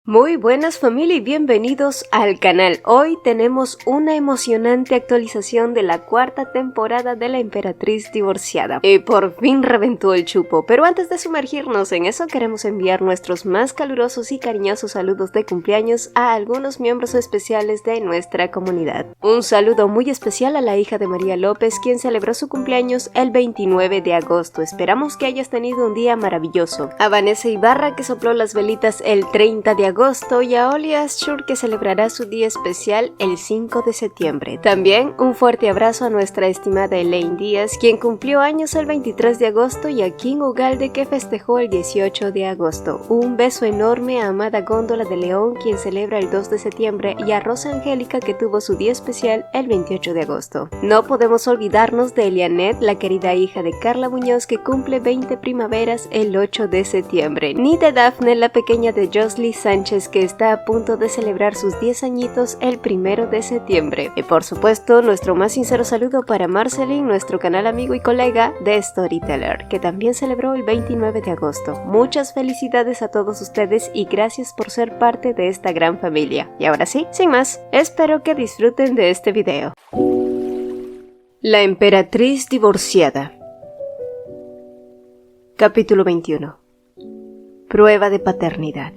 Muy buenas familia y bienvenidos al canal. Hoy tenemos una emocionante actualización de la cuarta temporada de La Emperatriz Divorciada. Y por fin reventó el chupo, pero antes de sumergirnos en eso queremos enviar nuestros más calurosos y cariñosos saludos de cumpleaños a algunos miembros especiales de nuestra comunidad. Un saludo muy especial a la hija de María López, quien celebró su cumpleaños el 29 de agosto. Esperamos que hayas tenido un día maravilloso. A Vanessa Ibarra, que sopló las velitas el 30 de agosto, y a Oli Ashur, que celebrará su día especial el 5 de septiembre. También un fuerte abrazo a nuestra estimada Elaine Díaz, quien cumplió años el 23 de agosto, y a King Ugalde, que festejó el 18 de agosto. Un beso enorme a Amada Góndola de León, quien celebra el 2 de septiembre, y a Rosa Angélica, que tuvo su día especial el 28 de agosto. No podemos olvidarnos de Elianet, la querida hija de Carla Muñoz, que cumple 20 primaveras el 8 de septiembre, ni de Dafne, la pequeña de Josly Sánchez, que está a punto de celebrar sus 10 añitos el 1 de septiembre. Y por supuesto, nuestro más sincero saludo para Marceline, nuestro canal amigo y colega de Storyteller, que también celebró el 29 de agosto. Muchas felicidades a todos ustedes y gracias por ser parte de esta gran familia. Y ahora sí, sin más, espero que disfruten de este video. La Emperatriz Divorciada. Capítulo 21. Prueba de paternidad.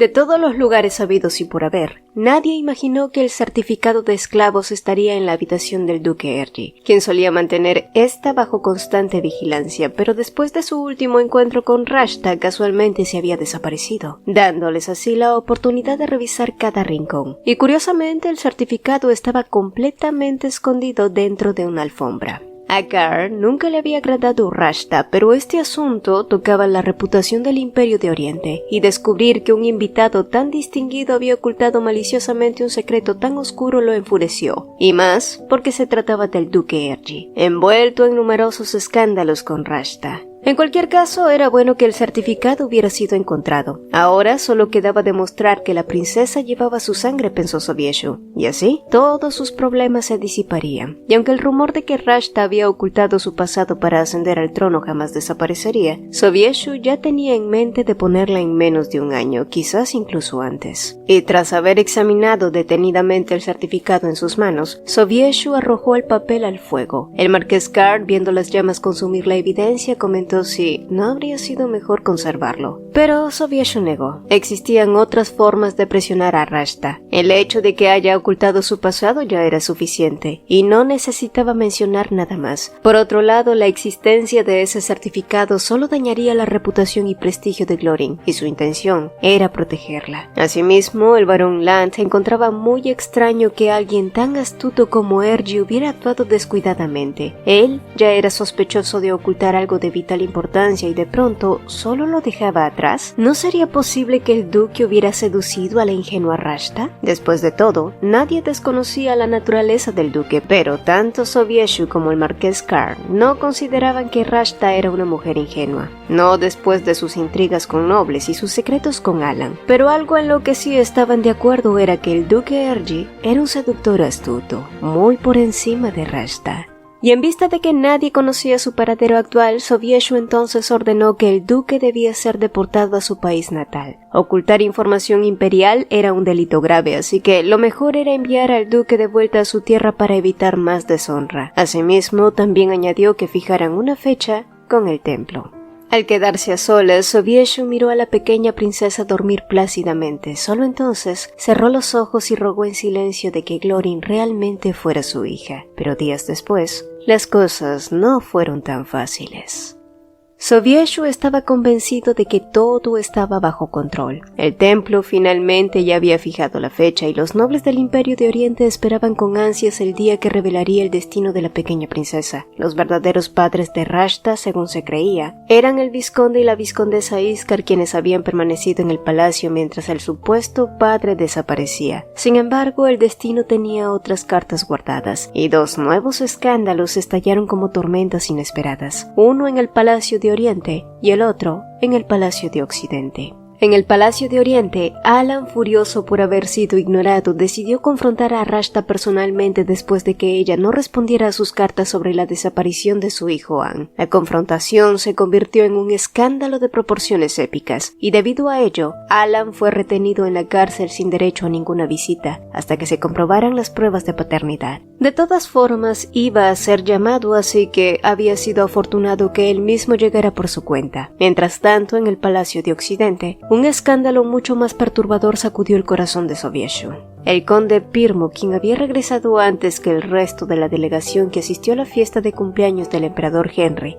De todos los lugares habidos y por haber, nadie imaginó que el certificado de esclavos estaría en la habitación del duque Ergi, quien solía mantener esta bajo constante vigilancia, pero después de su último encuentro con Rashta casualmente se había desaparecido, dándoles así la oportunidad de revisar cada rincón. Y curiosamente el certificado estaba completamente escondido dentro de una alfombra. A Gar nunca le había agradado Rashta, pero este asunto tocaba la reputación del Imperio de Oriente, y descubrir que un invitado tan distinguido había ocultado maliciosamente un secreto tan oscuro lo enfureció, y más porque se trataba del duque Ergi, envuelto en numerosos escándalos con Rashta. En cualquier caso, era bueno que el certificado hubiera sido encontrado. Ahora solo quedaba demostrar que la princesa llevaba su sangre, pensó Sobieshu, y así todos sus problemas se disiparían. Y aunque el rumor de que Rashta había ocultado su pasado para ascender al trono jamás desaparecería, Sobieshu ya tenía en mente de ponerla en menos de un año, quizás incluso antes. Y tras haber examinado detenidamente el certificado en sus manos, Sobieshu arrojó el papel al fuego. El marqués Card, viendo las llamas consumir la evidencia, comentó si no habría sido mejor conservarlo. Pero Sobieshu negó. Existían otras formas de presionar a Rashta. El hecho de que haya ocultado su pasado ya era suficiente, y no necesitaba mencionar nada más. Por otro lado, la existencia de ese certificado solo dañaría la reputación y prestigio de Glorin, y su intención era protegerla. Asimismo, el barón Land encontraba muy extraño que alguien tan astuto como Ergi hubiera actuado descuidadamente. Él ya era sospechoso de ocultar algo de vital importancia y de pronto solo lo dejaba atrás. ¿No sería posible que el duque hubiera seducido a la ingenua Rashta? Después de todo, nadie desconocía la naturaleza del duque, pero tanto Sobieshu como el marqués Carr no consideraban que Rashta era una mujer ingenua. No después de sus intrigas con nobles y sus secretos con Alan. Pero algo en lo que sí estaban de acuerdo era que el duque Ergi era un seductor astuto, muy por encima de Rashta. Y en vista de que nadie conocía su paradero actual, Sobieshu entonces ordenó que el duque debía ser deportado a su país natal. Ocultar información imperial era un delito grave, así que lo mejor era enviar al duque de vuelta a su tierra para evitar más deshonra. Asimismo, también añadió que fijaran una fecha con el templo. Al quedarse a solas, Sobieshu miró a la pequeña princesa dormir plácidamente. Solo entonces cerró los ojos y rogó en silencio de que Glorin realmente fuera su hija. Pero días después, las cosas no fueron tan fáciles. Sobieshu estaba convencido de que todo estaba bajo control. El templo finalmente ya había fijado la fecha y los nobles del Imperio de Oriente esperaban con ansias el día que revelaría el destino de la pequeña princesa. Los verdaderos padres de Rashta, según se creía, eran el vizconde y la vizcondesa Iskar, quienes habían permanecido en el palacio mientras el supuesto padre desaparecía. Sin embargo, el destino tenía otras cartas guardadas, y dos nuevos escándalos estallaron como tormentas inesperadas, uno en el palacio de Oriente y el otro en el palacio de Occidente. En el Palacio de Oriente, Alan, furioso por haber sido ignorado, decidió confrontar a Rashta personalmente después de que ella no respondiera a sus cartas sobre la desaparición de su hijo An. La confrontación se convirtió en un escándalo de proporciones épicas, y debido a ello, Alan fue retenido en la cárcel sin derecho a ninguna visita, hasta que se comprobaran las pruebas de paternidad. De todas formas, iba a ser llamado, así que había sido afortunado que él mismo llegara por su cuenta. Mientras tanto, en el Palacio de Occidente, un escándalo mucho más perturbador sacudió el corazón de Sobieshu. El conde Pirmu, quien había regresado antes que el resto de la delegación que asistió a la fiesta de cumpleaños del emperador Henry,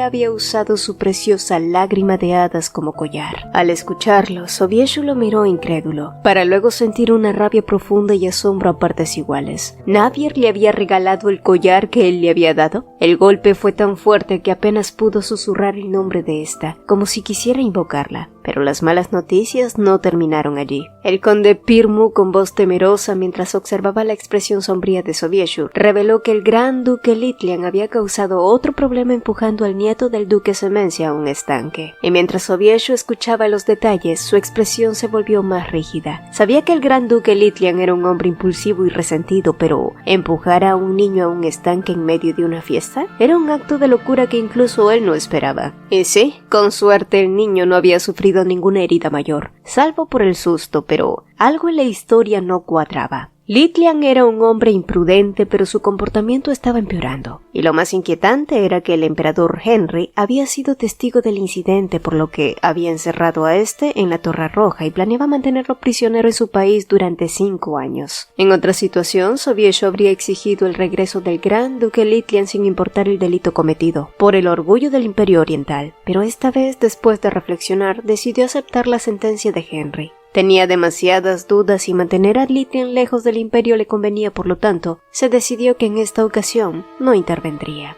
había usado su preciosa lágrima de hadas como collar. Al escucharlo, Sobieshu lo miró incrédulo, para luego sentir una rabia profunda y asombro a partes iguales. ¿Navier le había regalado el collar que él le había dado? El golpe fue tan fuerte que apenas pudo susurrar el nombre de esta, como si quisiera invocarla. Pero las malas noticias no terminaron allí. El conde Pirmu, con voz temerosa mientras observaba la expresión sombría de Sobieshu, reveló que el gran duque Litlian había causado otro problema empujando al nieto del duque Semencia a un estanque. Y mientras Sobieshu escuchaba los detalles, su expresión se volvió más rígida. Sabía que el gran duque Litlian era un hombre impulsivo y resentido, pero ¿empujar a un niño a un estanque en medio de una fiesta? Era un acto de locura que incluso él no esperaba. Y sí, con suerte el niño no había sufrido ninguna herida mayor, salvo por el susto, pero algo en la historia no cuadraba. Litlian era un hombre imprudente, pero su comportamiento estaba empeorando, y lo más inquietante era que el emperador Henry había sido testigo del incidente, por lo que había encerrado a en la Torre Roja y planeaba mantenerlo prisionero en su país durante 5 años. En otra situación, Sobieshu habría exigido el regreso del gran duque Litlian sin importar el delito cometido, por el orgullo del Imperio Oriental, pero esta vez, después de reflexionar, decidió aceptar la sentencia de Henry. Tenía demasiadas dudas y mantener a Litlian lejos del imperio le convenía, por lo tanto, se decidió que en esta ocasión no intervendría.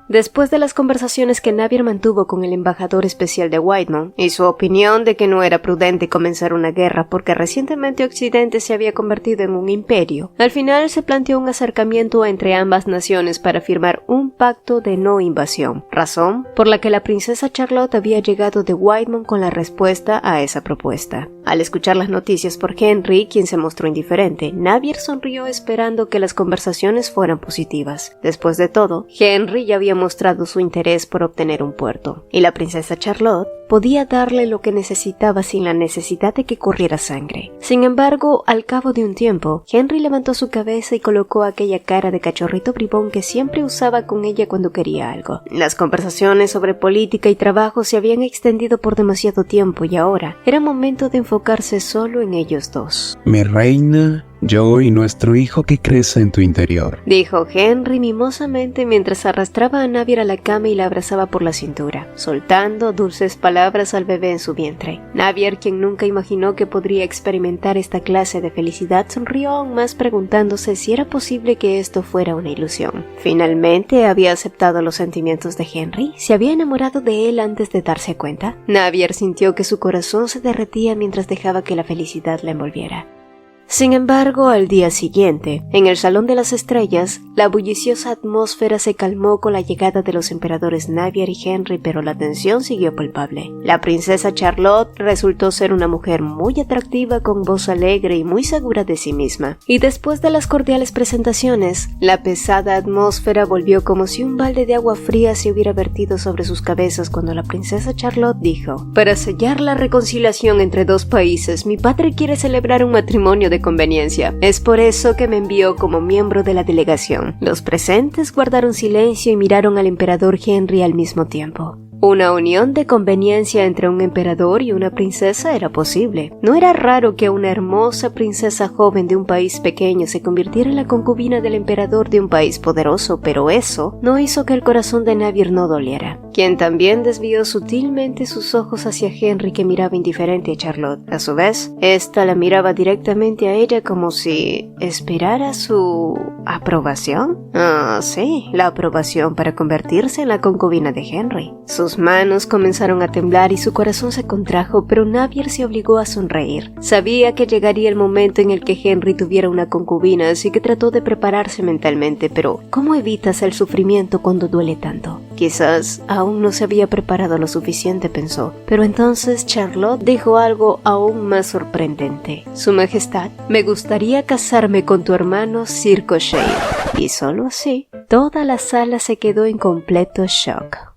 Después de las conversaciones que Navier mantuvo con el embajador especial de Whitemount y su opinión de que no era prudente comenzar una guerra porque recientemente Occidente se había convertido en un imperio, al final se planteó un acercamiento entre ambas naciones para firmar un pacto de no invasión, razón por la que la princesa Charlotte había llegado de Whitemount con la respuesta a esa propuesta. Al escuchar las noticias por Henry, quien se mostró indiferente, Navier sonrió esperando que las conversaciones fueran positivas. Después de todo, Henry ya había mostrado su interés por obtener un puerto, y la princesa Charlotte podía darle lo que necesitaba sin la necesidad de que corriera sangre. Sin embargo, al cabo de un tiempo, Henry levantó su cabeza y colocó aquella cara de cachorrito bribón que siempre usaba con ella cuando quería algo. Las conversaciones sobre política y trabajo se habían extendido por demasiado tiempo y ahora era momento de enfocarse solo en ellos dos. Mi reina, yo y nuestro hijo que crece en tu interior, dijo Henry mimosamente mientras arrastraba a Navier a la cama y la abrazaba por la cintura, soltando dulces palabras al bebé en su vientre. Navier, quien nunca imaginó que podría experimentar esta clase de felicidad, sonrió aún más preguntándose si era posible que esto fuera una ilusión. Finalmente había aceptado los sentimientos de Henry. ¿Se había enamorado de él antes de darse cuenta? Navier sintió que su corazón se derretía mientras dejaba que la felicidad la envolviera. Sin embargo, al día siguiente, en el Salón de las Estrellas, la bulliciosa atmósfera se calmó con la llegada de los emperadores Navier y Henry, pero la tensión siguió palpable. La princesa Charlotte resultó ser una mujer muy atractiva, con voz alegre y muy segura de sí misma. Y después de las cordiales presentaciones, la pesada atmósfera volvió como si un balde de agua fría se hubiera vertido sobre sus cabezas cuando la princesa Charlotte dijo: «Para sellar la reconciliación entre dos países, mi padre quiere celebrar un matrimonio de conveniencia. Es por eso que me envió como miembro de la delegación». Los presentes guardaron silencio y miraron al emperador Henry al mismo tiempo. Una unión de conveniencia entre un emperador y una princesa era posible. No era raro que una hermosa princesa joven de un país pequeño se convirtiera en la concubina del emperador de un país poderoso, pero eso no hizo que el corazón de Navier no doliera, quien también desvió sutilmente sus ojos hacia Henry, que miraba indiferente a Charlotte. A su vez, ésta la miraba directamente a ella como si esperara su aprobación. Sí, la aprobación para convertirse en la concubina de Henry. Sus Sus manos comenzaron a temblar y su corazón se contrajo, pero Navier se obligó a sonreír. Sabía que llegaría el momento en el que Henry tuviera una concubina, así que trató de prepararse mentalmente, pero ¿cómo evitas el sufrimiento cuando duele tanto? Quizás aún no se había preparado lo suficiente, pensó. Pero entonces Charlotte dijo algo aún más sorprendente. Su Majestad, me gustaría casarme con tu hermano Sir Cocher. Y solo así, toda la sala se quedó en completo shock.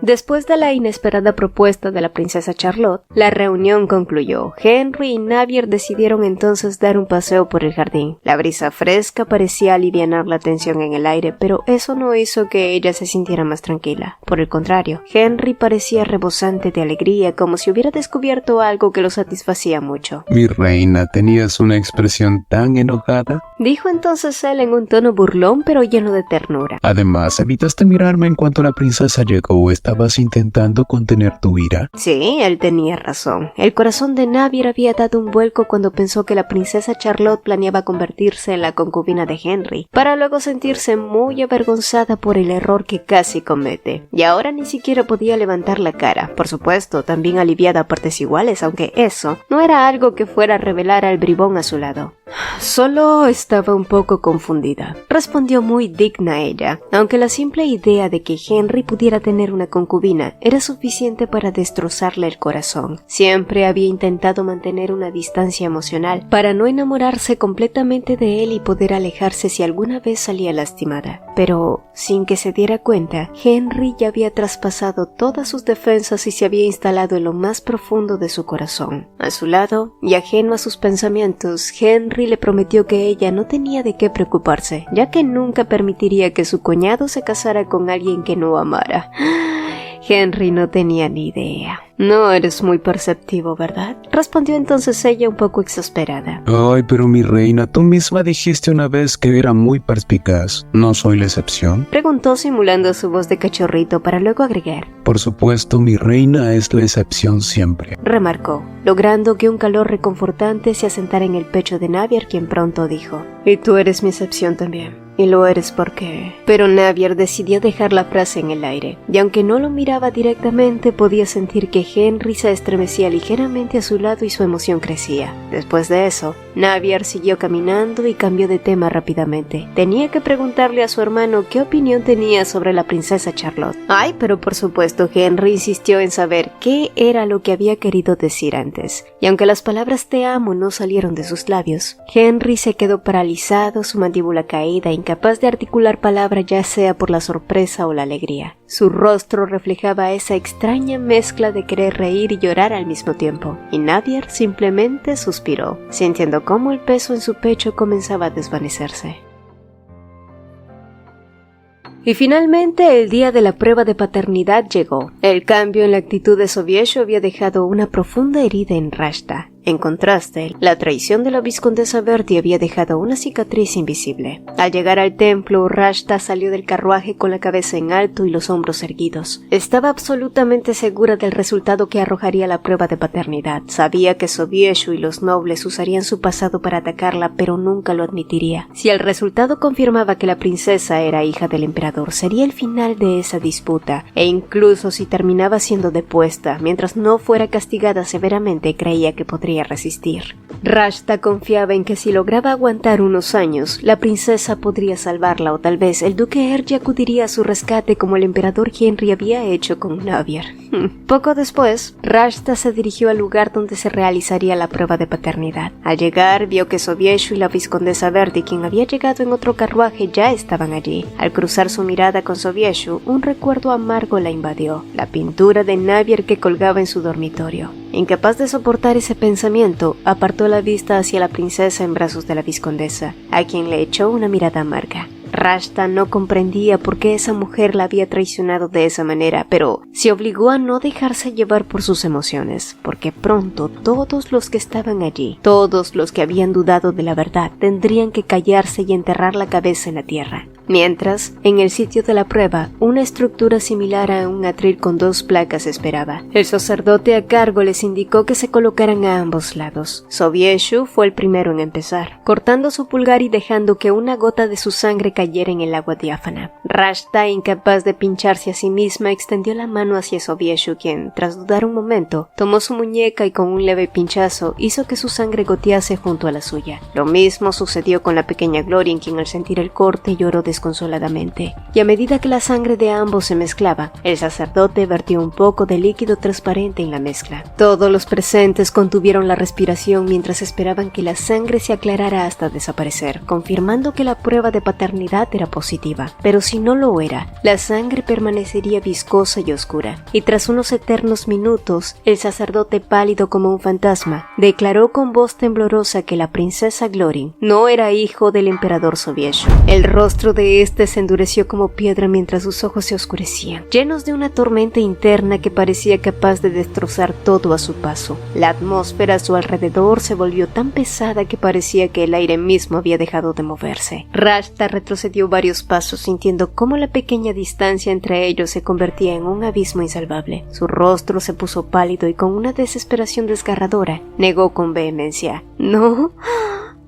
Después de la inesperada propuesta de la princesa Charlotte, la reunión concluyó. Henry y Navier decidieron entonces dar un paseo por el jardín. La brisa fresca parecía alivianar la tensión en el aire, pero eso no hizo que ella se sintiera más tranquila. Por el contrario, Henry parecía rebosante de alegría, como si hubiera descubierto algo que lo satisfacía mucho. Mi reina, tenías una expresión tan enojada, dijo entonces él en un tono burlón pero lleno de ternura. Además, evitaste mirarme en cuanto la princesa llegó. ¿Estabas intentando contener tu ira? Sí, él tenía razón. El corazón de Navier había dado un vuelco cuando pensó que la princesa Charlotte planeaba convertirse en la concubina de Henry, para luego sentirse muy avergonzada por el error que casi comete. Y ahora ni siquiera podía levantar la cara. Por supuesto, también aliviada a partes iguales, aunque eso no era algo que fuera a revelar al bribón a su lado. Solo estaba un poco confundida, respondió muy digna ella, aunque la simple idea de que Henry pudiera tener una concubina era suficiente para destrozarle el corazón. Siempre había intentado mantener una distancia emocional para no enamorarse completamente de él y poder alejarse si alguna vez salía lastimada. Pero, sin que se diera cuenta, Henry ya había traspasado todas sus defensas y se había instalado en lo más profundo de su corazón. A su lado, y ajeno a sus pensamientos, Henry le prometió que ella no tenía de qué preocuparse, ya que nunca permitiría que su cuñado se casara con alguien que no amara. Henry no tenía ni idea. No eres muy perceptivo, ¿verdad? Respondió entonces ella un poco exasperada. Ay, pero mi reina, tú misma dijiste una vez que era muy perspicaz. ¿No soy la excepción? Preguntó simulando su voz de cachorrito para luego agregar. Por supuesto, mi reina es la excepción siempre. Remarcó, logrando que un calor reconfortante se asentara en el pecho de Navier, quien pronto dijo. Y tú eres mi excepción también. Y lo eres porque... Pero Navier decidió dejar la frase en el aire, y aunque no lo miraba directamente, podía sentir que Henry se estremecía ligeramente a su lado y su emoción crecía. Después de eso, Navier siguió caminando y cambió de tema rápidamente. Tenía que preguntarle a su hermano qué opinión tenía sobre la princesa Charlotte. Ay, pero por supuesto Henry insistió en saber qué era lo que había querido decir antes. Y aunque las palabras te amo no salieron de sus labios, Henry se quedó paralizado, su mandíbula caída, incapaz de articular palabra ya sea por la sorpresa o la alegría. Su rostro reflejaba esa extraña mezcla de querer reír y llorar al mismo tiempo, y Navier simplemente suspiró, sintiendo cómo el peso en su pecho comenzaba a desvanecerse. Y finalmente el día de la prueba de paternidad llegó. El cambio en la actitud de Sobieshu había dejado una profunda herida en Rashta. En contraste, la traición de la viscondesa Bertie había dejado una cicatriz invisible. Al llegar al templo, Rashta salió del carruaje con la cabeza en alto y los hombros erguidos. Estaba absolutamente segura del resultado que arrojaría la prueba de paternidad. Sabía que Sobieshu y los nobles usarían su pasado para atacarla, pero nunca lo admitiría. Si el resultado confirmaba que la princesa era hija del emperador, sería el final de esa disputa, e incluso si terminaba siendo depuesta, mientras no fuera castigada severamente, creía que podría resistir. Rashta confiaba en que si lograba aguantar unos años, la princesa podría salvarla o tal vez el duque Ergi acudiría a su rescate como el emperador Henry había hecho con Navier. Poco después, Rashta se dirigió al lugar donde se realizaría la prueba de paternidad. Al llegar, vio que Sobieshu y la viscondesa Bertie, quien había llegado en otro carruaje, ya estaban allí. Al cruzar su mirada con Sobieshu, un recuerdo amargo la invadió, la pintura de Navier que colgaba en su dormitorio. Incapaz de soportar ese pensamiento, apartó la vista hacia la princesa en brazos de la viscondesa, a quien le echó una mirada amarga. Rashta no comprendía por qué esa mujer la había traicionado de esa manera, pero se obligó a no dejarse llevar por sus emociones, porque pronto todos los que estaban allí, todos los que habían dudado de la verdad, tendrían que callarse y enterrar la cabeza en la tierra. Mientras, en el sitio de la prueba, una estructura similar a un atril con 2 placas esperaba. El sacerdote a cargo les indicó que se colocaran a ambos lados. Sobieshu fue el primero en empezar, cortando su pulgar y dejando que una gota de su sangre cayera en el agua diáfana. Rashta, incapaz de pincharse a sí misma, extendió la mano hacia Sobieshu, quien, tras dudar un momento, tomó su muñeca y con un leve pinchazo hizo que su sangre gotease junto a la suya. Lo mismo sucedió con la pequeña Glorien, quien al sentir el corte lloró desconsoladamente. Y a medida que la sangre de ambos se mezclaba, el sacerdote vertió un poco de líquido transparente en la mezcla. Todos los presentes contuvieron la respiración mientras esperaban que la sangre se aclarara hasta desaparecer, confirmando que la prueba de paternidad era positiva. Pero si no lo era, la sangre permanecería viscosa y oscura. Y tras unos eternos minutos, el sacerdote, pálido como un fantasma, declaró con voz temblorosa que la princesa Glorien no era hijo del emperador Sobieshu. El rostro de este se endureció como piedra mientras sus ojos se oscurecían, llenos de una tormenta interna que parecía capaz de destrozar todo a su paso. La atmósfera a su alrededor se volvió tan pesada que parecía que el aire mismo había dejado de moverse. Rashta retrocedió varios pasos, sintiendo cómo la pequeña distancia entre ellos se convertía en un abismo insalvable. Su rostro se puso pálido y con una desesperación desgarradora negó con vehemencia: «No,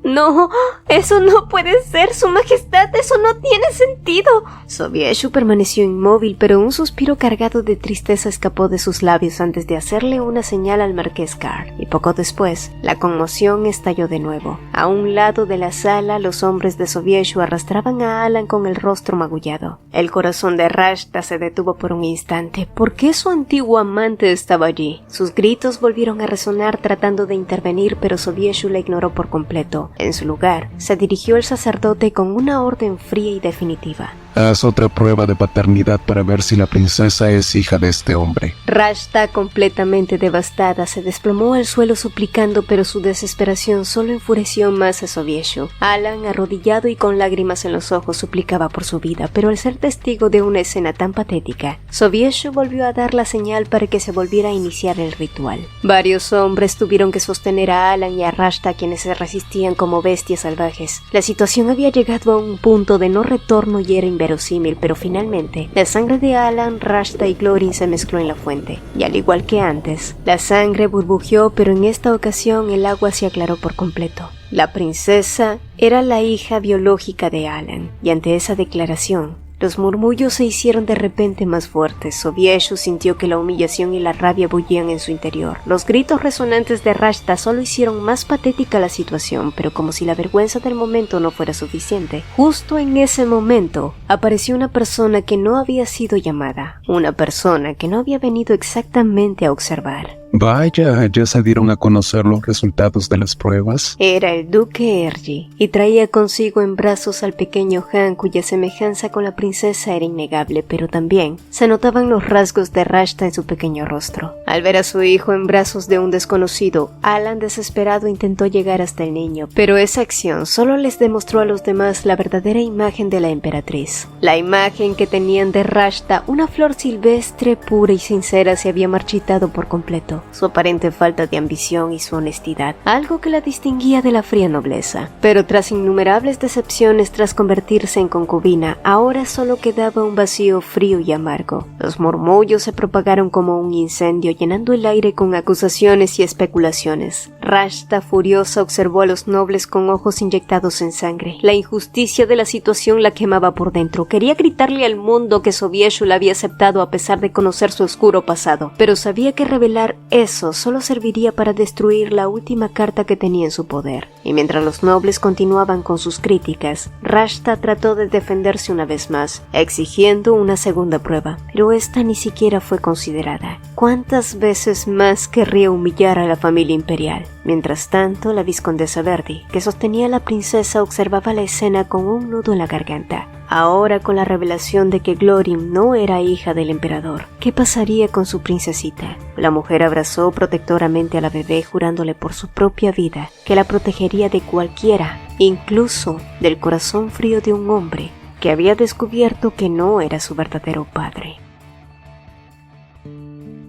no, eso no puede ser, su majestad, eso no tiene sentido». Sobieshu permaneció inmóvil, pero un suspiro cargado de tristeza escapó de sus labios antes de hacerle una señal al marqués Carr, y poco después, la conmoción estalló de nuevo. A un lado de la sala, los hombres de Sobieshu arrastraban a Alan con el rostro magullado. El corazón de Rashta se detuvo por un instante. ¿Por qué su antiguo amante estaba allí? Sus gritos volvieron a resonar tratando de intervenir, pero Sobieshu la ignoró por completo. En su lugar, se dirigió el sacerdote con una orden fría y definitiva: «Haz otra prueba de paternidad para ver si la princesa es hija de este hombre». Rashta, completamente devastada, se desplomó al suelo suplicando, pero su desesperación solo enfureció más a Sobieshu. Alan, arrodillado y con lágrimas en los ojos, suplicaba por su vida, pero al ser testigo de una escena tan patética, Sobieshu volvió a dar la señal para que se volviera a iniciar el ritual. Varios hombres tuvieron que sostener a Alan y a Rashta, quienes se resistían como bestias salvajes. La situación había llegado a un punto de no retorno y era inverosímil, pero finalmente la sangre de Alan, Rashta y Glorien se mezcló en la fuente, y al igual que antes, la sangre burbujeó, pero en esta ocasión el agua se aclaró por completo. La princesa era la hija biológica de Alan, y ante esa declaración, los murmullos se hicieron de repente más fuertes. Sobieshu sintió que la humillación y la rabia bullían en su interior. Los gritos resonantes de Rashta solo hicieron más patética la situación, pero como si la vergüenza del momento no fuera suficiente, justo en ese momento apareció una persona que no había sido llamada, una persona que no había venido exactamente a observar. Vaya, ¿ya se dieron a conocer los resultados de las pruebas? Era el duque Ergi, y traía consigo en brazos al pequeño Han, cuya semejanza con la princesa era innegable, pero también se notaban los rasgos de Rashta en su pequeño rostro. Al ver a su hijo en brazos de un desconocido, Alan, desesperado, intentó llegar hasta el niño, pero esa acción solo les demostró a los demás la verdadera imagen de la emperatriz. La imagen que tenían de Rashta, una flor silvestre, pura y sincera, se había marchitado por completo. Su aparente falta de ambición y su honestidad, algo que la distinguía de la fría nobleza. Pero tras innumerables decepciones, tras convertirse en concubina, ahora solo quedaba un vacío frío y amargo. Los murmullos se propagaron como un incendio, llenando el aire con acusaciones y especulaciones. Rashta, furiosa, observó a los nobles con ojos inyectados en sangre. La injusticia de la situación la quemaba por dentro. Quería gritarle al mundo que Sobieshu la había aceptado a pesar de conocer su oscuro pasado, pero sabía que revelar eso solo serviría para destruir la última carta que tenía en su poder. Y mientras los nobles continuaban con sus críticas, Rashta trató de defenderse una vez más, exigiendo una segunda prueba, pero esta ni siquiera fue considerada. ¿Cuántas veces más querría humillar a la familia imperial? Mientras tanto, la vizcondesa Verdi, que sostenía a la princesa, observaba la escena con un nudo en la garganta. Ahora, con la revelación de que Glorien no era hija del emperador, ¿qué pasaría con su princesita? La mujer abrazó protectoramente a la bebé, jurándole por su propia vida que la protegería de cualquiera, incluso del corazón frío de un hombre que había descubierto que no era su verdadero padre.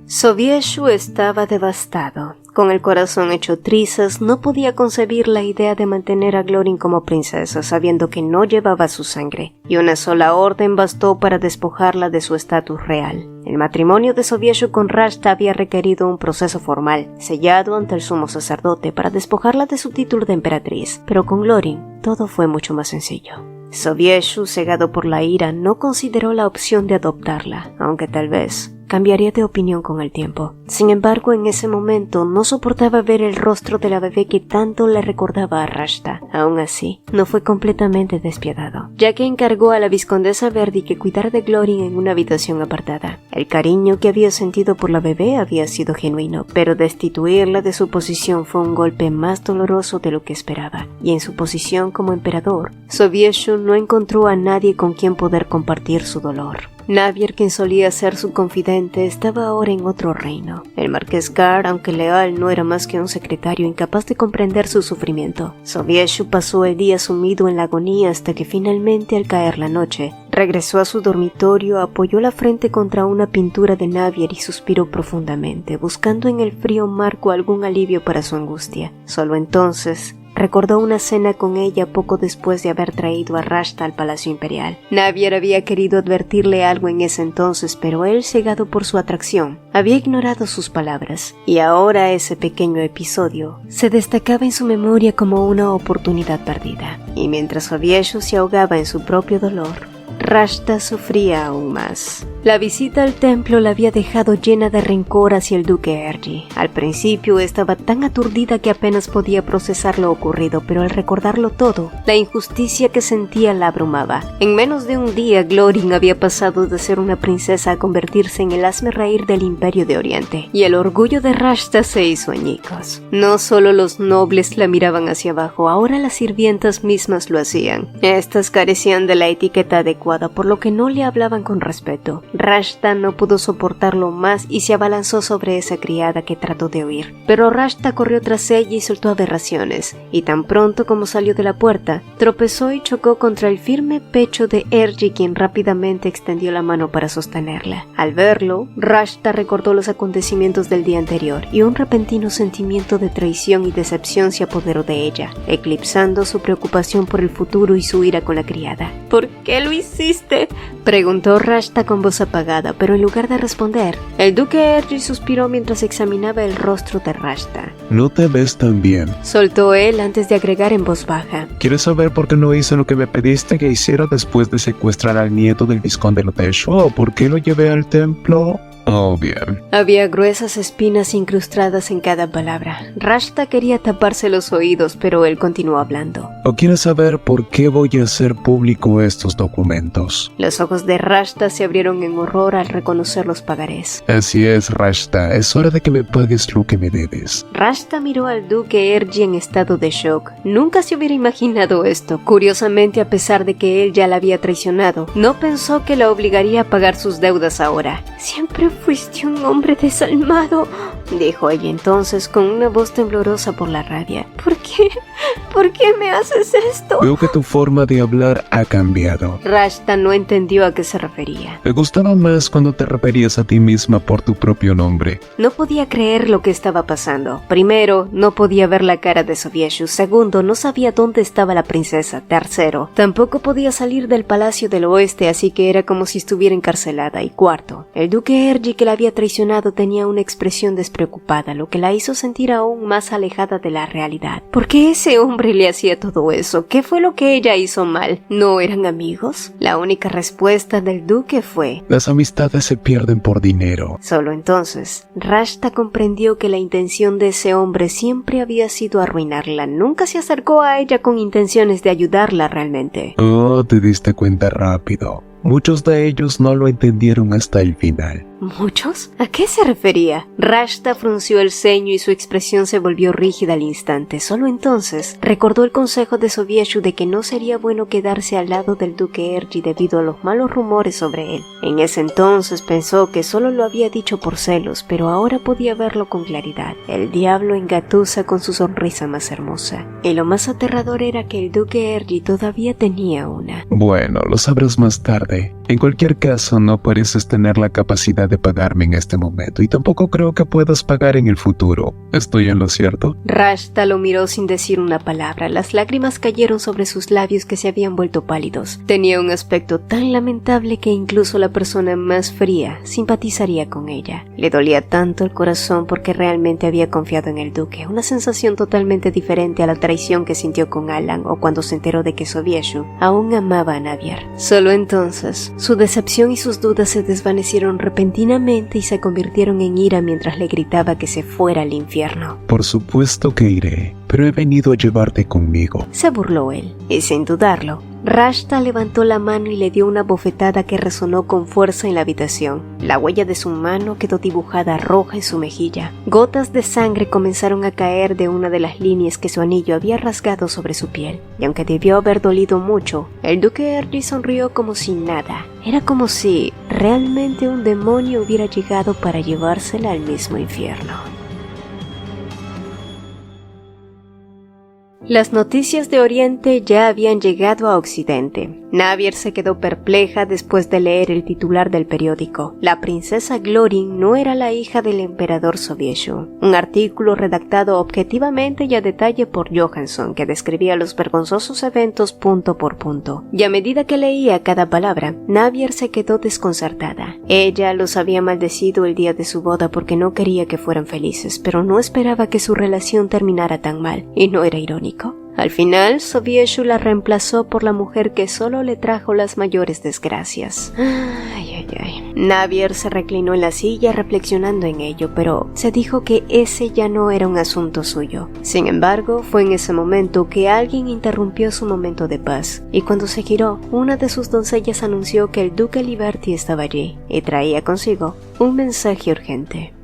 Sobieshu estaba devastado. Con el corazón hecho trizas, no podía concebir la idea de mantener a Glorin como princesa, sabiendo que no llevaba su sangre, y una sola orden bastó para despojarla de su estatus real. El matrimonio de Sobieshu con Rashta había requerido un proceso formal, sellado ante el sumo sacerdote para despojarla de su título de emperatriz, pero con Glorin todo fue mucho más sencillo. Sobieshu, cegado por la ira, no consideró la opción de adoptarla, aunque tal vez cambiaría de opinión con el tiempo. Sin embargo, en ese momento no soportaba ver el rostro de la bebé que tanto le recordaba a Rashta. Aún así, no fue completamente despiadado, ya que encargó a la vizcondesa Verdi que cuidara de Glorin en una habitación apartada. El cariño que había sentido por la bebé había sido genuino, pero destituirla de su posición fue un golpe más doloroso de lo que esperaba, y en su posición como emperador, Sobieshu no encontró a nadie con quien poder compartir su dolor. Navier, quien solía ser su confidente, estaba ahora en otro reino. El marqués Gar, aunque leal, no era más que un secretario incapaz de comprender su sufrimiento. Sobieshu pasó el día sumido en la agonía hasta que finalmente, al caer la noche, regresó a su dormitorio, apoyó la frente contra una pintura de Navier y suspiró profundamente, buscando en el frío marco algún alivio para su angustia. Solo entonces recordó una cena con ella poco después de haber traído a Rashta al Palacio Imperial. Navier había querido advertirle algo en ese entonces, pero él, cegado por su atracción, había ignorado sus palabras, y ahora ese pequeño episodio se destacaba en su memoria como una oportunidad perdida. Y mientras Sobieshu se ahogaba en su propio dolor, Rashta sufría aún más. La visita al templo la había dejado llena de rencor hacia el duque Ergi. Al principio estaba tan aturdida que apenas podía procesar lo ocurrido, pero al recordarlo todo, la injusticia que sentía la abrumaba. En menos de un día, Glorin había pasado de ser una princesa a convertirse en el hazmerreír del Imperio de Oriente, y el orgullo de Rashta se hizo añicos. No solo los nobles la miraban hacia abajo, ahora las sirvientas mismas lo hacían. Estas carecían de la etiqueta adecuada, por lo que no le hablaban con respeto. Rashta no pudo soportarlo más y se abalanzó sobre esa criada que trató de huir. Pero Rashta corrió tras ella y soltó aberraciones, y tan pronto como salió de la puerta, tropezó y chocó contra el firme pecho de Ergi, quien rápidamente extendió la mano para sostenerla. Al verlo, Rashta recordó los acontecimientos del día anterior, y un repentino sentimiento de traición y decepción se apoderó de ella, eclipsando su preocupación por el futuro y su ira con la criada. ¿Por qué lo hiciste?, preguntó Rashta con voz apagada, pero en lugar de responder, el duque Ergi suspiró mientras examinaba el rostro de Rashta. No te ves tan bien, soltó él antes de agregar en voz baja. ¿Quieres saber por qué no hice lo que me pediste que hiciera después de secuestrar al nieto del vizconde Lotesho? ¿O por qué lo llevé al templo? Oh, bien. Había gruesas espinas incrustadas en cada palabra. Rashta quería taparse los oídos, pero él continuó hablando. ¿O quieres saber por qué voy a hacer público estos documentos? Los ojos de Rashta se abrieron en horror al reconocer los pagarés. Así es, Rashta. Es hora de que me pagues lo que me debes. Rashta miró al duque Ergi en estado de shock. Nunca se hubiera imaginado esto. Curiosamente, a pesar de que él ya la había traicionado, no pensó que la obligaría a pagar sus deudas ahora. Siempre fuiste un hombre desalmado, dijo ella entonces con una voz temblorosa por la rabia. ¿Por qué? ¿Por qué me haces esto? Veo que tu forma de hablar ha cambiado. Rashta no entendió a qué se refería. Me gustaba más cuando te referías a ti misma por tu propio nombre. No podía creer lo que estaba pasando. Primero, no podía ver la cara de Sobieshu. Segundo, no sabía dónde estaba la princesa. Tercero, tampoco podía salir del Palacio del Oeste, así que era como si estuviera encarcelada. Y cuarto, el duque Ergi, que la había traicionado, tenía una expresión despreocupada, lo que la hizo sentir aún más alejada de la realidad. ¿Por qué ese hombre le hacía todo eso? ¿Qué fue lo que ella hizo mal? ¿No eran amigos? La única respuesta del duque fue: las amistades se pierden por dinero. Solo entonces, Rashta comprendió que la intención de ese hombre siempre había sido arruinarla. Nunca se acercó a ella con intenciones de ayudarla realmente. Oh, te diste cuenta rápido. Muchos de ellos no lo entendieron hasta el final. ¿Muchos? ¿A qué se refería? Rashta frunció el ceño y su expresión se volvió rígida al instante. Solo entonces recordó el consejo de Sobieshu de que no sería bueno quedarse al lado del duque Ergi debido a los malos rumores sobre él. En ese entonces pensó que solo lo había dicho por celos, pero ahora podía verlo con claridad. El diablo engatusa con su sonrisa más hermosa. Y lo más aterrador era que el duque Ergi todavía tenía una. Bueno, lo sabrás más tarde, suerte. En cualquier caso, no pareces tener la capacidad de pagarme en este momento y tampoco creo que puedas pagar en el futuro. ¿Estoy en lo cierto? Rashta lo miró sin decir una palabra. Las lágrimas cayeron sobre sus labios que se habían vuelto pálidos. Tenía un aspecto tan lamentable que incluso la persona más fría simpatizaría con ella. Le dolía tanto el corazón porque realmente había confiado en el duque, una sensación totalmente diferente a la traición que sintió con Alan o cuando se enteró de que Sobieshu aún amaba a Navier. Solo entonces, su decepción y sus dudas se desvanecieron repentinamente y se convirtieron en ira mientras le gritaba que se fuera al infierno. Por supuesto que iré, pero he venido a llevarte conmigo. Se burló él, y sin dudarlo, Rashta levantó la mano y le dio una bofetada que resonó con fuerza en la habitación. La huella de su mano quedó dibujada roja en su mejilla. Gotas de sangre comenzaron a caer de una de las líneas que su anillo había rasgado sobre su piel. Y aunque debió haber dolido mucho, el duque Ergi sonrió como si nada. Era como si realmente un demonio hubiera llegado para llevársela al mismo infierno. Las noticias de Oriente ya habían llegado a Occidente. Navier se quedó perpleja después de leer el titular del periódico. La princesa Glorin no era la hija del emperador Sobieshu. Un artículo redactado objetivamente y a detalle por Johansson que describía los vergonzosos eventos punto por punto. Y a medida que leía cada palabra, Navier se quedó desconcertada. Ella los había maldecido el día de su boda porque no quería que fueran felices, pero no esperaba que su relación terminara tan mal, y no era irónico. Al final, Sobieshu la reemplazó por la mujer que solo le trajo las mayores desgracias. Navier se reclinó en la silla reflexionando en ello, pero se dijo que ese ya no era un asunto suyo. Sin embargo, fue en ese momento que alguien interrumpió su momento de paz, y cuando se giró, una de sus doncellas anunció que el duque Liberty estaba allí, y traía consigo un mensaje urgente.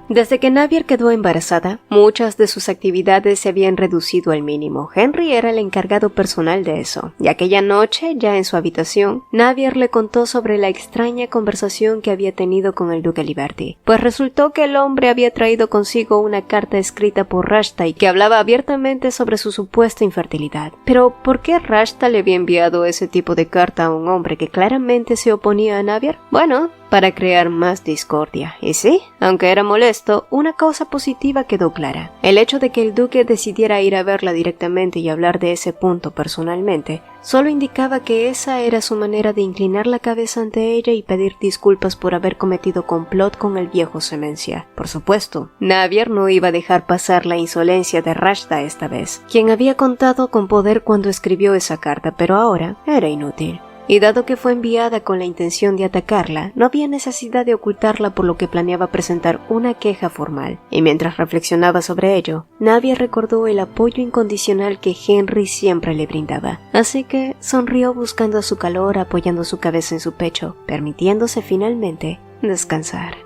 Desde que Navier quedó embarazada, muchas de sus actividades se habían reducido al mínimo. Henry era el encargado personal de eso, y aquella noche, ya en su habitación, Navier le contó sobre la extraña conversación que había tenido con el duque Liberty, pues resultó que el hombre había traído consigo una carta escrita por Rashta y que hablaba abiertamente sobre su supuesta infertilidad. Pero, ¿por qué Rashta le había enviado ese tipo de carta a un hombre que claramente se oponía a Navier? Bueno, para crear más discordia. Y sí, aunque era molesto, una cosa positiva quedó clara. El hecho de que el duque decidiera ir a verla directamente y hablar de ese punto personalmente, solo indicaba que esa era su manera de inclinar la cabeza ante ella y pedir disculpas por haber cometido complot con el viejo Semencia. Por supuesto, Navier no iba a dejar pasar la insolencia de Rashta esta vez, quien había contado con poder cuando escribió esa carta, pero ahora era inútil. Y dado que fue enviada con la intención de atacarla, no había necesidad de ocultarla, por lo que planeaba presentar una queja formal. Y mientras reflexionaba sobre ello, Navier recordó el apoyo incondicional que Henry siempre le brindaba. Así que sonrió buscando su calor, apoyando su cabeza en su pecho, permitiéndose finalmente descansar.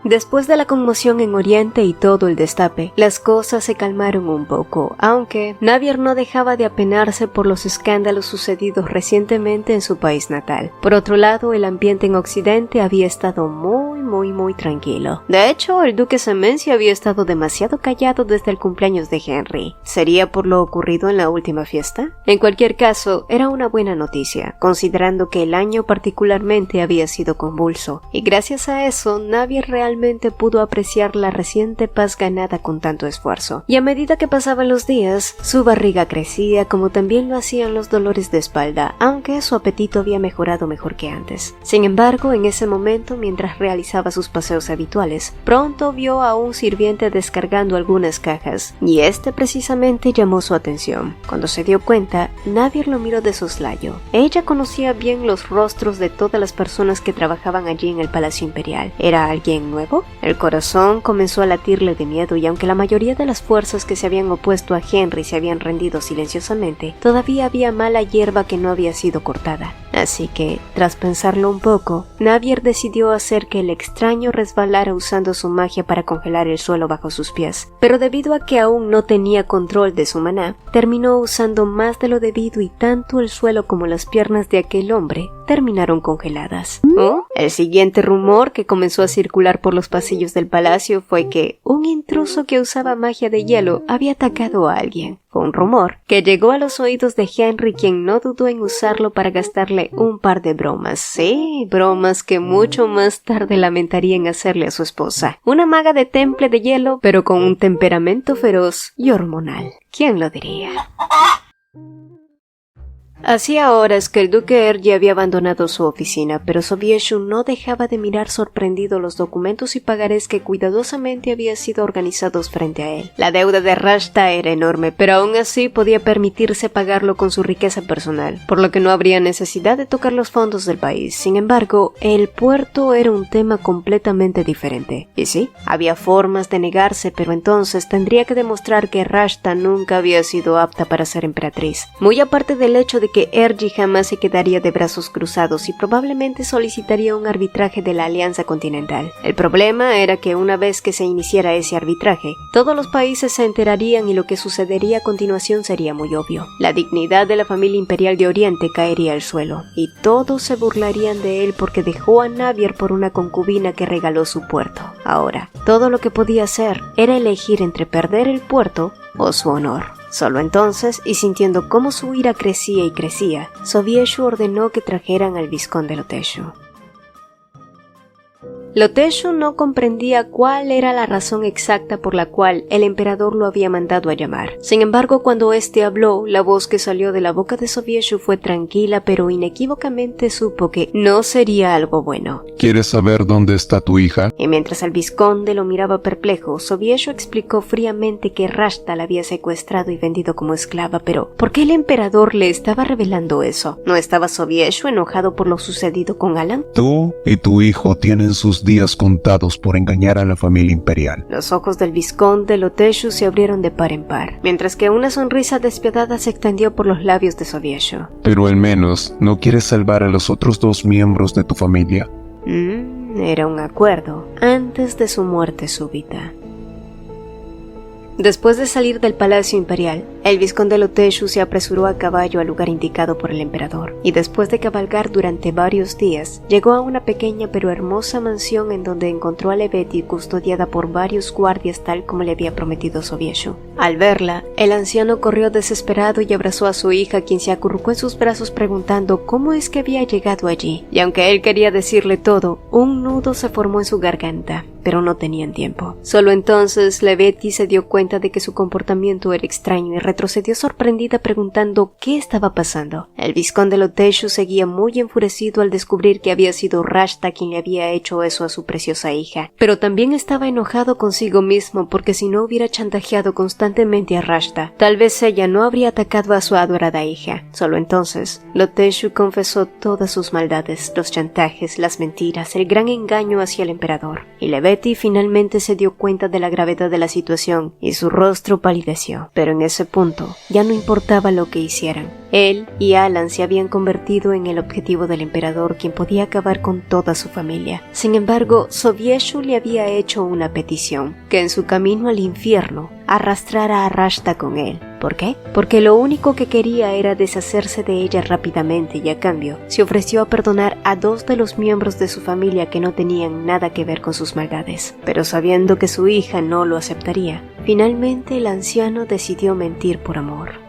Después de la conmoción en Oriente y todo el destape, las cosas se calmaron un poco, aunque Navier no dejaba de apenarse por los escándalos sucedidos recientemente en su país natal. Por otro lado, el ambiente en Occidente había estado muy tranquilo. De hecho, el duque Semencia había estado demasiado callado desde el cumpleaños de Henry. ¿Sería por lo ocurrido en la última fiesta? En cualquier caso, era una buena noticia, considerando que el año particularmente había sido convulso, y gracias a eso, Navier realmente pudo apreciar la reciente paz ganada con tanto esfuerzo. Y a medida que pasaban los días, su barriga crecía, como también lo hacían los dolores de espalda, aunque su apetito había mejorado mejor que antes. Sin embargo, en ese momento, mientras realizaba sus paseos habituales, pronto vio a un sirviente descargando algunas cajas, y este precisamente llamó su atención. Cuando se dio cuenta, Navier lo miró de soslayo. Ella conocía bien los rostros de todas las personas que trabajaban allí en el Palacio Imperial. ¿Era alguien nuevo? El corazón comenzó a latirle de miedo, y aunque la mayoría de las fuerzas que se habían opuesto a Henry se habían rendido silenciosamente, todavía había mala hierba que no había sido cortada. Así que, tras pensarlo un poco, Navier decidió hacer que el extraño resbalara usando su magia para congelar el suelo bajo sus pies. Pero debido a que aún no tenía control de su maná, terminó usando más de lo debido, y tanto el suelo como las piernas de aquel hombre terminaron congeladas. El siguiente rumor que comenzó a circular por los pasillos del palacio fue que un intruso que usaba magia de hielo había atacado a alguien. Fue un rumor que llegó a los oídos de Henry, quien no dudó en usarlo para gastarle un par de bromas. Sí, bromas que mucho más tarde lamentaría en hacerle a su esposa. Una maga de temple de hielo, pero con un temperamento feroz y hormonal. ¿Quién lo diría? Hacía horas que el duque Ergi había abandonado su oficina, pero Sobieshu no dejaba de mirar sorprendido los documentos y pagarés que cuidadosamente habían sido organizados frente a él. La deuda de Rashta era enorme, pero aún así podía permitirse pagarlo con su riqueza personal, por lo que no habría necesidad de tocar los fondos del país. Sin embargo, el puerto era un tema completamente diferente. Y sí, había formas de negarse, pero entonces tendría que demostrar que Rashta nunca había sido apta para ser emperatriz. Muy aparte del hecho de que Ergi jamás se quedaría de brazos cruzados y probablemente solicitaría un arbitraje de la Alianza Continental. El problema era que una vez que se iniciara ese arbitraje, todos los países se enterarían y lo que sucedería a continuación sería muy obvio. La dignidad de la familia imperial de Oriente caería al suelo, y todos se burlarían de él porque dejó a Navier por una concubina que regaló su puerto. Ahora, todo lo que podía hacer era elegir entre perder el puerto o su honor. Solo entonces, y sintiendo cómo su ira crecía y crecía, Sobieshu ordenó que trajeran al vizconde Loteshu. Loteshu no comprendía cuál era la razón exacta por la cual el emperador lo había mandado a llamar. Sin embargo, cuando éste habló, la voz que salió de la boca de Sobieshu fue tranquila, pero inequívocamente supo que no sería algo bueno. ¿Quieres saber dónde está tu hija? Y mientras el vizconde lo miraba perplejo, Sobieshu explicó fríamente que Rashta la había secuestrado y vendido como esclava, pero ¿por qué el emperador le estaba revelando eso? ¿No estaba Sobieshu enojado por lo sucedido con Alan? Tú y tu hijo tienen sus días contados por engañar a la familia imperial. Los ojos del vizconde Loteshu se abrieron de par en par, mientras que una sonrisa despiadada se extendió por los labios de Sobieshu. Pero al menos, ¿no quieres salvar a los otros 2 miembros de tu familia? Era un acuerdo, antes de su muerte súbita. Después de salir del palacio imperial, el vizconde Loteshu se apresuró a caballo al lugar indicado por el emperador, y después de cabalgar durante varios días, llegó a una pequeña pero hermosa mansión en donde encontró a Lebeti custodiada por varios guardias tal como le había prometido Sobieshu. Al verla, el anciano corrió desesperado y abrazó a su hija, quien se acurrucó en sus brazos preguntando cómo es que había llegado allí, y aunque él quería decirle todo, un nudo se formó en su garganta, pero no tenían tiempo. Solo entonces Lebeti se dio cuenta de que su comportamiento era extraño y retrocedió sorprendida preguntando qué estaba pasando. El vizconde Loteshu seguía muy enfurecido al descubrir que había sido Rashta quien le había hecho eso a su preciosa hija, pero también estaba enojado consigo mismo porque si no hubiera chantajeado constantemente a Rashta, tal vez ella no habría atacado a su adorada hija. Solo entonces, Loteshu confesó todas sus maldades, los chantajes, las mentiras, el gran engaño hacia el emperador, y Lebeti finalmente se dio cuenta de la gravedad de la situación y su rostro palideció. Pero en ese punto ya no importaba lo que hicieran. Él y Alan se habían convertido en el objetivo del emperador, quien podía acabar con toda su familia. Sin embargo, Sobieshu le había hecho una petición, que en su camino al infierno arrastrara a Rashta con él. ¿Por qué? Porque lo único que quería era deshacerse de ella rápidamente y a cambio se ofreció a perdonar a 2 de los miembros de su familia que no tenían nada que ver con sus maldades. Pero sabiendo que su hija no lo aceptaría, finalmente el anciano decidió mentir por amor.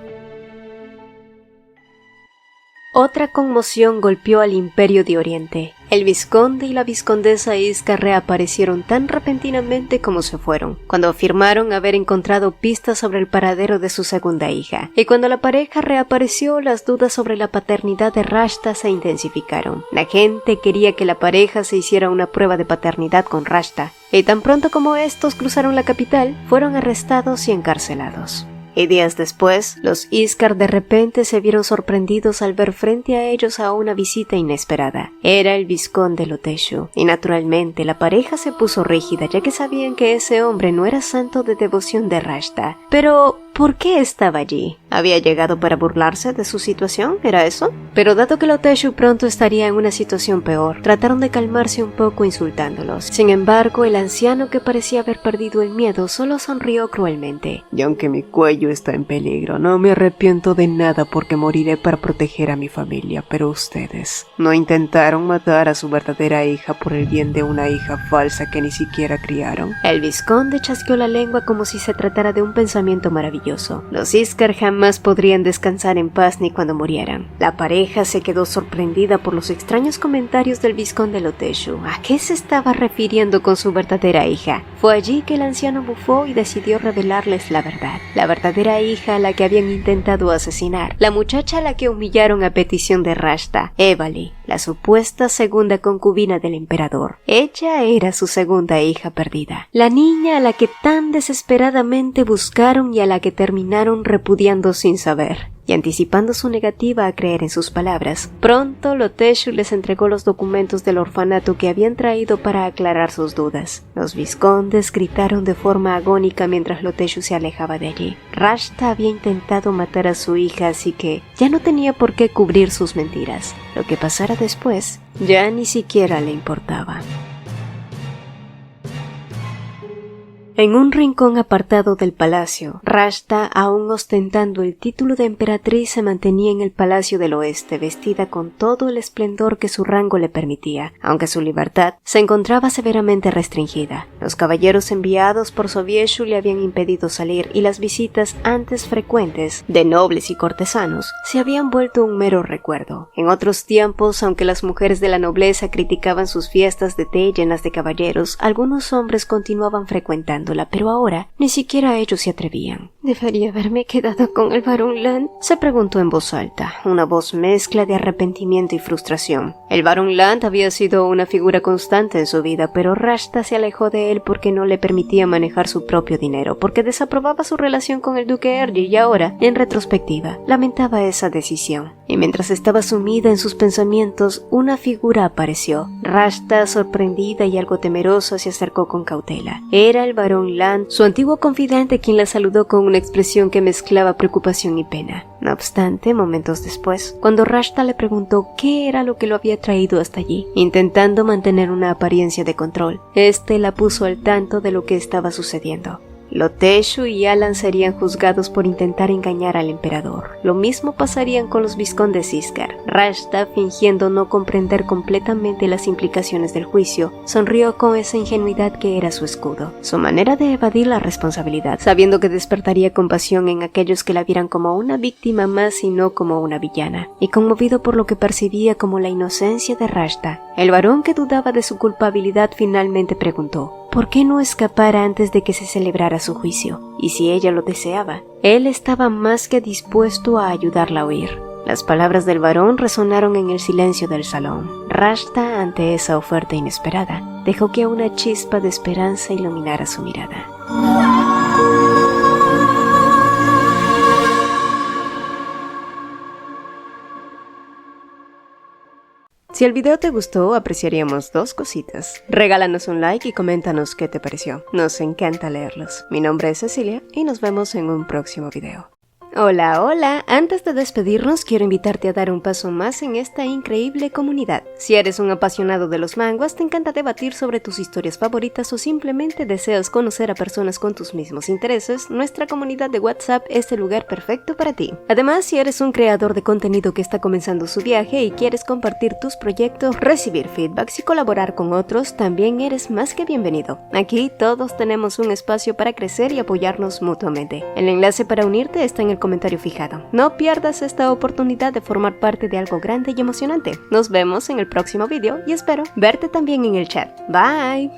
Otra conmoción golpeó al Imperio de Oriente. El vizconde y la vizcondesa Iskar reaparecieron tan repentinamente como se fueron, cuando afirmaron haber encontrado pistas sobre el paradero de su segunda hija. Y cuando la pareja reapareció, las dudas sobre la paternidad de Rashta se intensificaron. La gente quería que la pareja se hiciera una prueba de paternidad con Rashta, y tan pronto como estos cruzaron la capital, fueron arrestados y encarcelados. Y días después, los Iskar de repente se vieron sorprendidos al ver frente a ellos a una visita inesperada. Era el vizconde Loteshu, y naturalmente la pareja se puso rígida ya que sabían que ese hombre no era santo de devoción de Rashta. Pero, ¿por qué estaba allí? ¿Había llegado para burlarse de su situación? ¿Era eso? Pero dado que Loteshu pronto estaría en una situación peor, trataron de calmarse un poco insultándolos. Sin embargo, el anciano, que parecía haber perdido el miedo, solo sonrió cruelmente. Y aunque mi cuello está en peligro, no me arrepiento de nada porque moriré para proteger a mi familia, pero ustedes no intentaron matar a su verdadera hija por el bien de una hija falsa que ni siquiera criaron. El vizconde chasqueó la lengua como si se tratara de un pensamiento maravilloso. maravilloso. Los Iskar jamás podrían descansar en paz ni cuando murieran. La pareja se quedó sorprendida por los extraños comentarios del vizconde Loteshu. ¿A qué se estaba refiriendo con su verdadera hija? Fue allí que el anciano bufó y decidió revelarles la verdad. La verdadera hija a la que habían intentado asesinar. La muchacha a la que humillaron a petición de Rashta, Evali, la supuesta segunda concubina del emperador. Ella era su segunda hija perdida. La niña a la que tan desesperadamente buscaron y a la que terminaron repudiando sin saber. Y anticipando su negativa a creer en sus palabras, pronto Loteshu les entregó los documentos del orfanato que habían traído para aclarar sus dudas. Los vizcondes gritaron de forma agónica mientras Loteshu se alejaba de allí. Rashta había intentado matar a su hija, así que ya no tenía por qué cubrir sus mentiras. Lo que pasara después ya ni siquiera le importaba. En un rincón apartado del palacio, Rashta, aún ostentando el título de emperatriz, se mantenía en el Palacio del Oeste, vestida con todo el esplendor que su rango le permitía, aunque su libertad se encontraba severamente restringida. Los caballeros enviados por Sobieshu le habían impedido salir y las visitas antes frecuentes de nobles y cortesanos se habían vuelto un mero recuerdo. En otros tiempos, aunque las mujeres de la nobleza criticaban sus fiestas de té llenas de caballeros, algunos hombres continuaban frecuentando, pero ahora ni siquiera ellos se atrevían. ¿Debería haberme quedado con el barón Land?, se preguntó en voz alta, una voz mezcla de arrepentimiento y frustración. El barón Land había sido una figura constante en su vida, pero Rashta se alejó de él porque no le permitía manejar su propio dinero, porque desaprobaba su relación con el duque Ergi y ahora, en retrospectiva, lamentaba esa decisión. Y mientras estaba sumida en sus pensamientos, una figura apareció. Rashta, sorprendida y algo temerosa, se acercó con cautela. Era el barón Land, su antiguo confidente, quien la saludó con una expresión que mezclaba preocupación y pena. No obstante, momentos después, cuando Rashta le preguntó qué era lo que lo había traído hasta allí, intentando mantener una apariencia de control, este la puso al tanto de lo que estaba sucediendo. Loteshu y Alan serían juzgados por intentar engañar al emperador. Lo mismo pasarían con los vizcondes Iskar. Rashta, fingiendo no comprender completamente las implicaciones del juicio, sonrió con esa ingenuidad que era su escudo, su manera de evadir la responsabilidad, sabiendo que despertaría compasión en aquellos que la vieran como una víctima más y no como una villana. Y conmovido por lo que percibía como la inocencia de Rashta, el varón que dudaba de su culpabilidad finalmente preguntó ¿por qué no escapara antes de que se celebrara su juicio? Y si ella lo deseaba, él estaba más que dispuesto a ayudarla a huir. Las palabras del varón resonaron en el silencio del salón. Rashta, ante esa oferta inesperada, dejó que una chispa de esperanza iluminara su mirada. Si el video te gustó, apreciaríamos dos cositas. Regálanos un like y coméntanos qué te pareció. Nos encanta leerlos. Mi nombre es Cecilia y nos vemos en un próximo video. Hola, hola. Antes de despedirnos, quiero invitarte a dar un paso más en esta increíble comunidad. Si eres un apasionado de los manguas, te encanta debatir sobre tus historias favoritas o simplemente deseas conocer a personas con tus mismos intereses, nuestra comunidad de WhatsApp es el lugar perfecto para ti. Además, si eres un creador de contenido que está comenzando su viaje y quieres compartir tus proyectos, recibir feedbacks y colaborar con otros, también eres más que bienvenido. Aquí todos tenemos un espacio para crecer y apoyarnos mutuamente. El enlace para unirte está en el comentario fijado. No pierdas esta oportunidad de formar parte de algo grande y emocionante. Nos vemos en el próximo video y espero verte también en el chat. Bye.